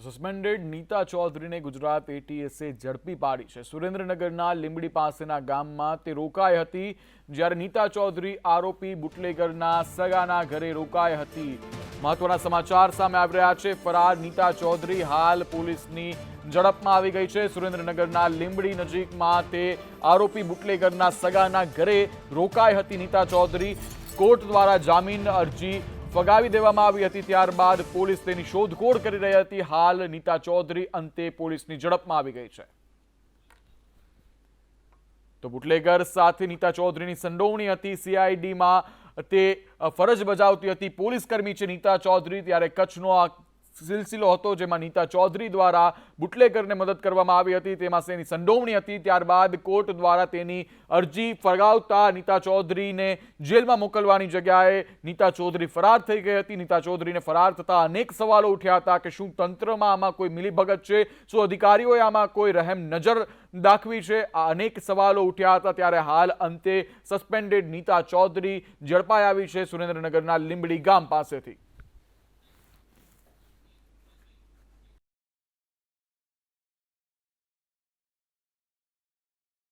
Suspended Nita ચૌધરીને Gujarat એટીએસે ઝડપી પાડી છે। સુરેન્દ્રનગરના લીંબડી પાસેના ગામમાં તે રોકાઈ હતી, જ્યારે નીતા ચૌધરી આરોપી બુટલેગરના સગાના ઘરે રોકાઈ હતી। મહત્વના સમાચાર સામે આવી રહ્યા છે। ફરાર નીતા ચૌધરી હાલ પોલીસની ઝડપમાં આવી ગઈ છે। સુરેન્દ્રનગરના લીંબડી નજીકમાં તે આરોપી બુટલેગરના સગાના ઘરે રોકાઈ હતી। નીતા ચૌધરી કોર્ટ દ્વારા જામીન અરજી ફગાવી દેવામાં આવી હતી, ત્યારબાદ પોલીસ તેની શોધખોળ કરી રહી હતી। હાલ નીતા ચૌધરી અંતે પોલીસની ઝડપમાં આવી ગઈ છે। તો બુટલેગર સાથે નીતા ચૌધરીની સંડોવણી હતી। સીઆઈડીમાં તે ફરજ બજાવતી હતી, પોલીસ કર્મી છે નીતા ચૌધરી। ત્યારે કચ્છનો આ સિલસિલો હતો જેમાં નીતા ચૌધરી દ્વારા બુટલેગરને મદદ કરવામાં આવી હતી, તેમાં તેની સંડોવણી હતી। ત્યારબાદ કોર્ટ દ્વારા તેની અરજી ફગાવતા નીતા ચૌધરીને જેલમાં મોકલવાની જગ્યાએ નીતા ચૌધરી ફરાર થઈ ગઈ હતી। નીતા ચૌધરીને ફરાર થતા અનેક સવાલો ઉઠ્યા હતા કે શું તંત્રમાં આમાં કોઈ મિલીભગત છે, શું અધિકારીઓએ આમાં કોઈ રહેમ નજર દાખવી છે? આ અનેક સવાલો ઉઠ્યા હતા। ત્યારે હાલ અંતે સસ્પેન્ડેડ નીતા ચૌધરી ઝડપાઈ આવી છે સુરેન્દ્રનગરના લીંબડી ગામ પાસેથી।